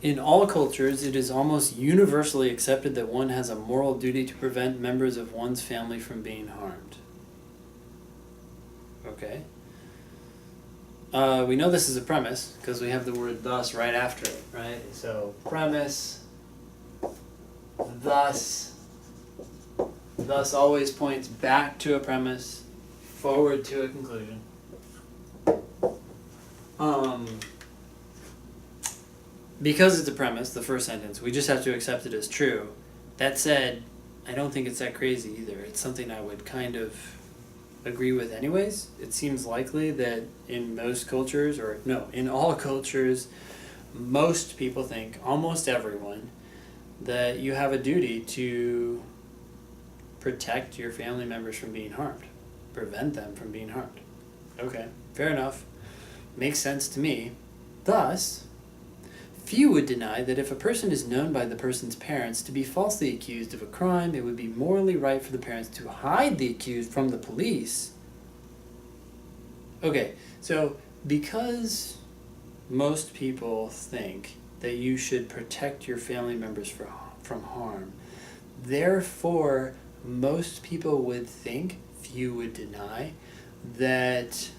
In all cultures, it is almost universally accepted that one has a moral duty to prevent members of one's family from being harmed. Okay. We know this is a premise because we have the word thus right after it, right? So premise, thus always points back to a premise, forward to a conclusion. Because it's a premise, the first sentence, we just have to accept it as true. That said, I don't think it's that crazy either. It's something I would kind of agree with anyways. It seems likely that in most cultures, or no, in all cultures, most people think, almost everyone, that you have a duty to protect your family members from being harmed, prevent them from being harmed. Okay, fair enough. Makes sense to me. Thus, few would deny that if a person is known by the person's parents to be falsely accused of a crime, it would be morally right for the parents to hide the accused from the police. Okay, so because most people think that you should protect your family members from harm, therefore most people would think, few would deny, that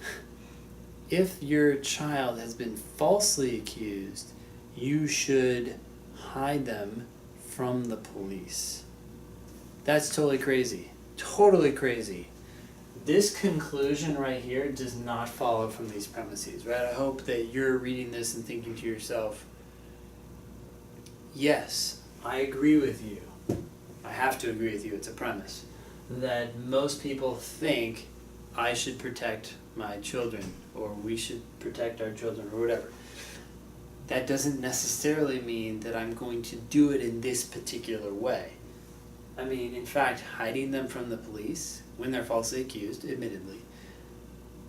if your child has been falsely accused, you should hide them from the police. That's totally crazy. Totally crazy. This conclusion right here does not follow from these premises, right? I hope that you're reading this and thinking to yourself, yes, I agree with you. I have to agree with you, it's a premise, that most people think I should protect my children, or we should protect our children, or whatever. That doesn't necessarily mean that I'm going to do it in this particular way. I mean, in fact, hiding them from the police when they're falsely accused, admittedly,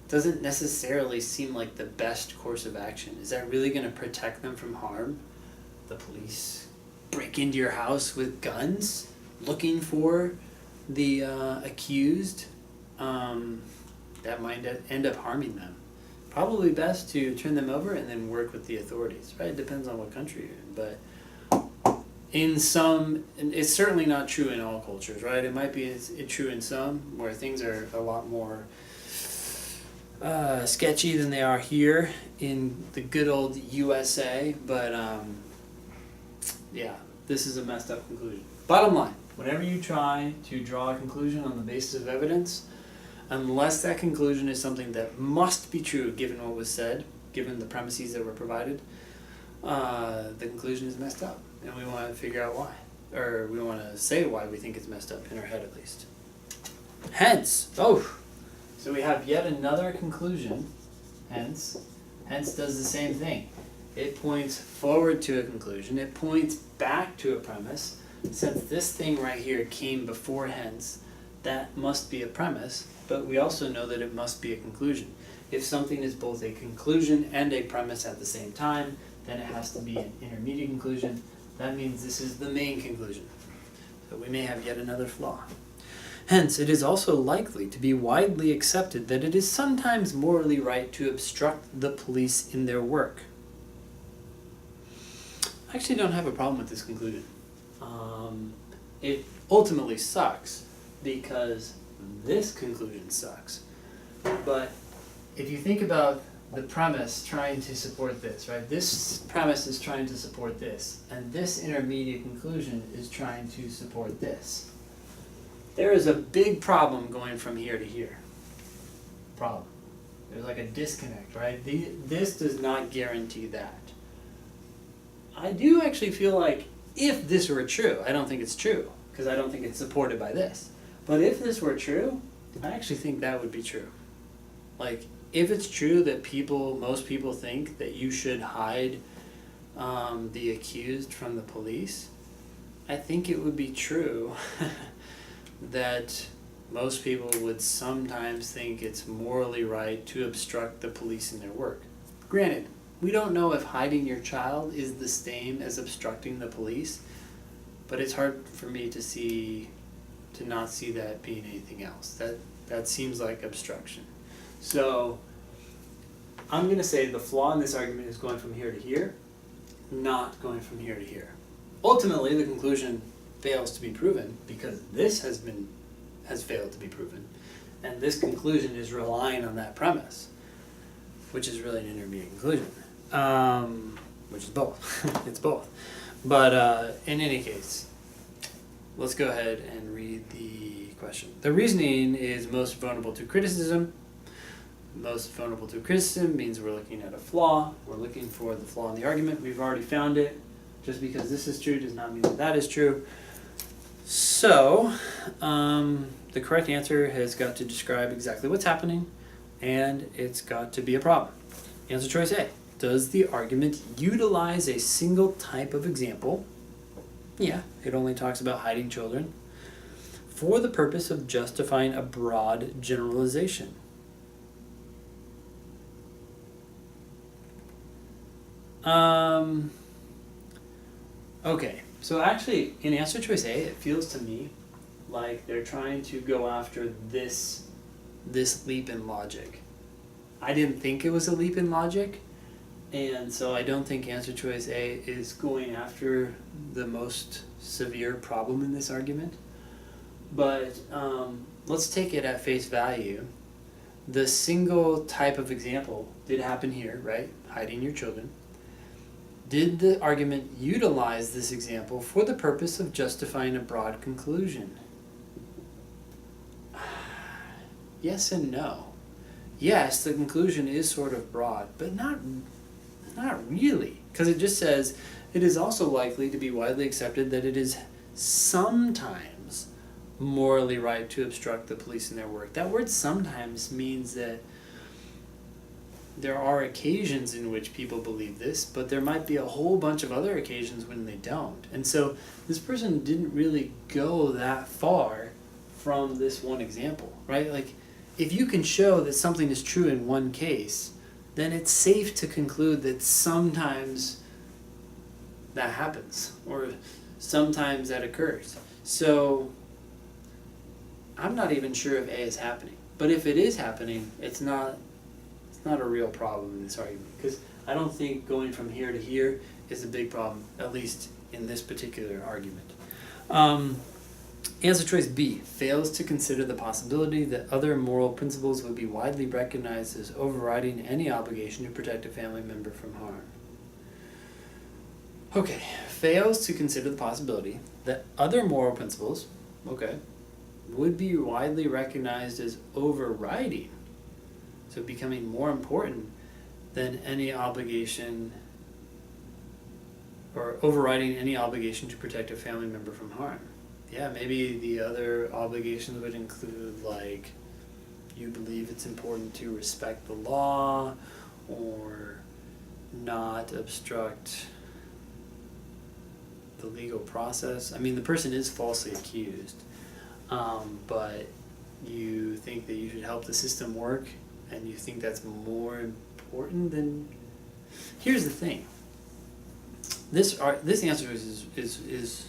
doesn't necessarily seem like the best course of action. Is that really going to protect them from harm? The police break into your house with guns, looking for the accused? That might end up harming them. Probably best to turn them over and then work with the authorities, right? It depends on what country you're in, but in some, and it's certainly not true in all cultures, right? It might be true in some where things are a lot more sketchy than they are here in the good old USA, but yeah, this is a messed up conclusion. Bottom line, whenever you try to draw a conclusion on the basis of evidence, unless that conclusion is something that must be true given what was said, given the premises that were provided, the conclusion is messed up. And we want to figure out why. Or we want to say why we think it's messed up, in our head at least. Hence, so we have yet another conclusion. Hence does the same thing. It points forward to a conclusion. It points back to a premise. Since this thing right here came before hence, that must be a premise. But we also know that it must be a conclusion. If something is both a conclusion and a premise at the same time, then it has to be an intermediate conclusion. That means this is the main conclusion. So we may have yet another flaw. Hence, it is also likely to be widely accepted that it is sometimes morally right to obstruct the police in their work. I actually don't have a problem with this conclusion. It ultimately sucks because this conclusion sucks. But if you think about the premise trying to support this, right? This premise is trying to support this, and this intermediate conclusion is trying to support this. There is a big problem going from here to here. Problem. There's like a disconnect, right? This does not guarantee that. I do actually feel like if this were true, I don't think it's true, because I don't think it's supported by this. But if this were true, I actually think that would be true. Like, if it's true that most people think that you should hide the accused from the police, I think it would be true that most people would sometimes think it's morally right to obstruct the police in their work. Granted, we don't know if hiding your child is the same as obstructing the police, but it's hard for me to not see that being anything else. That seems like obstruction. So I'm going to say the flaw in this argument is going from here to here. not going from here to here. Ultimately, the conclusion fails to be proven because this has failed to be proven, and this conclusion is relying on that premise, which is really an intermediate conclusion, which is both. It's both. But in any case, let's go ahead and read the question. The reasoning is most vulnerable to criticism. Most vulnerable to criticism means we're looking at a flaw. We're looking for the flaw in the argument. We've already found it. Just because this is true does not mean that that is true. So, the correct answer has got to describe exactly what's happening, and it's got to be a problem. Answer choice A. Does the argument utilize a single type of example? Yeah, it only talks about hiding children for the purpose of justifying a broad generalization. Okay, so actually in answer choice A, it feels to me like they're trying to go after this leap in logic. I didn't think it was a leap in logic, and so I don't think answer choice A is going after the most severe problem in this argument. But let's take it at face value. The single type of example did happen here, right? Hiding your children. Did the argument utilize this example for the purpose of justifying a broad conclusion? Yes and no. Yes, the conclusion is sort of broad, but not really, because it just says it is also likely to be widely accepted that it is sometimes morally right to obstruct the police in their work. That word sometimes means that there are occasions in which people believe this, but there might be a whole bunch of other occasions when they don't. And so this person didn't really go that far from this one example, right? Like, if you can show that something is true in one case, then it's safe to conclude that sometimes that happens, or sometimes that occurs. So I'm not even sure if A is happening. But if it is happening, it's not a real problem in this argument, because I don't think going from here to here is a big problem, at least in this particular argument. Answer choice B fails to consider the possibility that other moral principles would be widely recognized as overriding any obligation to protect a family member from harm. Okay, fails to consider the possibility that other moral principles, okay, would be widely recognized as overriding, so becoming more important than any obligation, or overriding any obligation to protect a family member from harm. Yeah, maybe the other obligations would include, like, you believe it's important to respect the law, or not obstruct the legal process. I mean, the person is falsely accused, but you think that you should help the system work, and you think that's more important than... Here's the thing. This answer is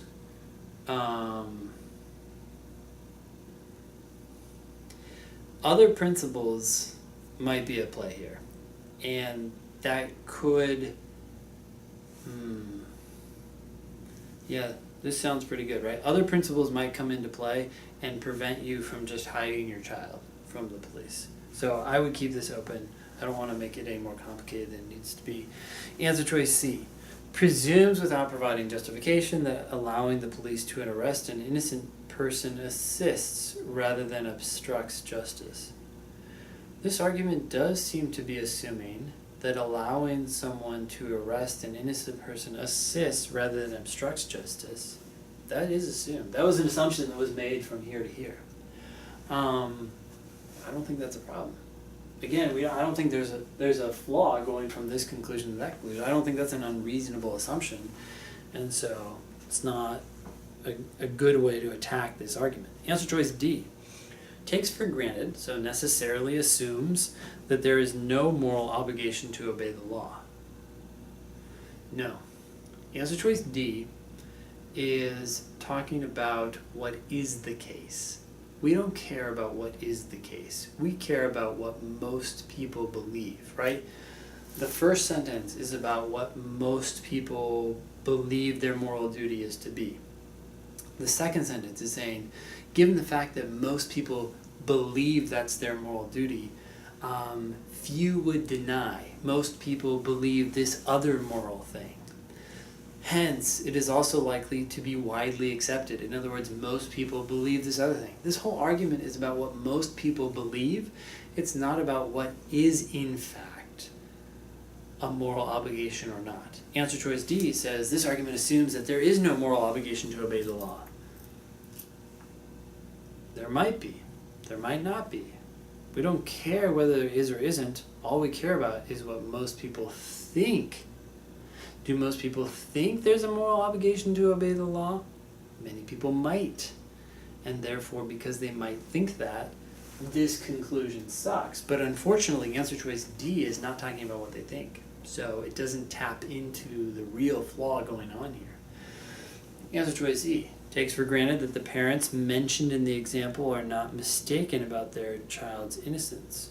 other principles might be at play here, and that could... Yeah, this sounds pretty good, right? Other principles might come into play and prevent you from just hiding your child from the police. So I would keep this open. I don't want to make it any more complicated than it needs to be. Answer choice C presumes without providing justification that allowing the police to arrest an innocent person assists rather than obstructs justice. This argument does seem to be assuming that allowing someone to arrest an innocent person assists rather than obstructs justice. That is assumed. That was an assumption that was made from here to here. I don't think that's a problem. Again, I don't think there's a flaw going from this conclusion to that conclusion. I don't think that's an unreasonable assumption, and so it's not a good way to attack this argument. Answer choice D takes for granted, so necessarily assumes, that there is no moral obligation to obey the law. No. Answer choice D is talking about what is the case. We don't care about what is the case. We care about what most people believe, right? the first sentence is about what most people believe their moral duty is to be. The second sentence is saying, given the fact that most people believe that's their moral duty, few would deny. Most people believe this other moral thing. Hence, it is also likely to be widely accepted. In other words, most people believe this other thing. This whole argument is about what most people believe. It's not about what is in fact a moral obligation or not. Answer choice D says this argument assumes that there is no moral obligation to obey the law. There might be. There might not be. We don't care whether there is or isn't. All we care about is what most people think. Do most people think there's a moral obligation to obey the law? Many people might. And therefore, because they might think that, this conclusion sucks. But unfortunately, answer choice D is not talking about what they think. So it doesn't tap into the real flaw going on here. Answer choice E takes for granted that the parents mentioned in the example are not mistaken about their child's innocence.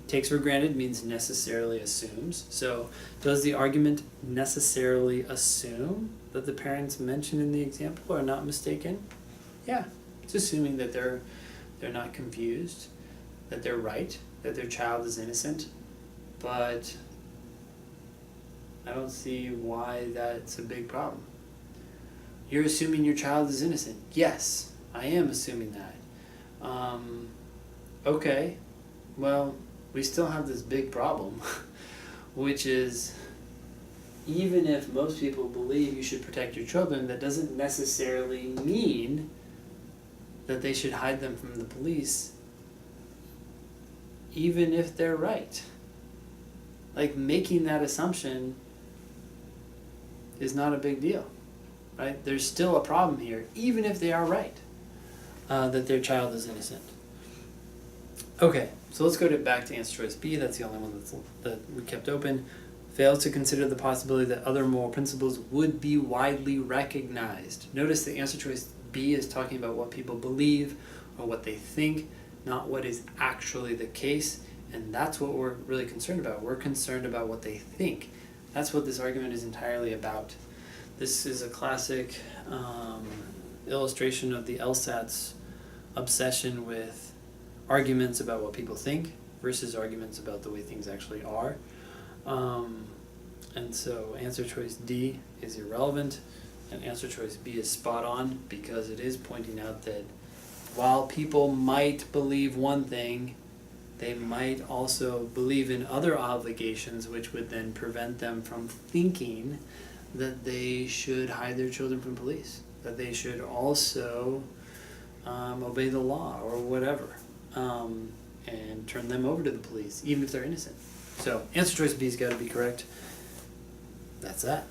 Takes for granted means necessarily assumes. So does the argument necessarily assume that the parents mentioned in the example are not mistaken? Yeah, it's assuming that they're not confused, that they're right, that their child is innocent. But I don't see why that's a big problem. You're assuming your child is innocent. Yes, I am assuming that. Okay, well, we still have this big problem, which is even if most people believe you should protect your children, that doesn't necessarily mean that they should hide them from the police, even if they're right. Like, making that assumption is not a big deal, right? There's still a problem here, even if they are right, that their child is innocent. Okay, so let's go back to answer choice B. That's the only one that we kept open. Fails to consider the possibility that other moral principles would be widely recognized. Notice the answer choice B is talking about what people believe or what they think, not what is actually the case. And that's what we're really concerned about. We're concerned about what they think. That's what this argument is entirely about. This is a classic illustration of the LSAT's obsession with arguments about what people think versus arguments about the way things actually are. And so answer choice D is irrelevant, and answer choice B is spot on because it is pointing out that while people might believe one thing, they might also believe in other obligations which would then prevent them from thinking that they should hide their children from police, that they should also obey the law or whatever, and turn them over to the police, even if they're innocent. So answer choice B's got to be correct. That's that.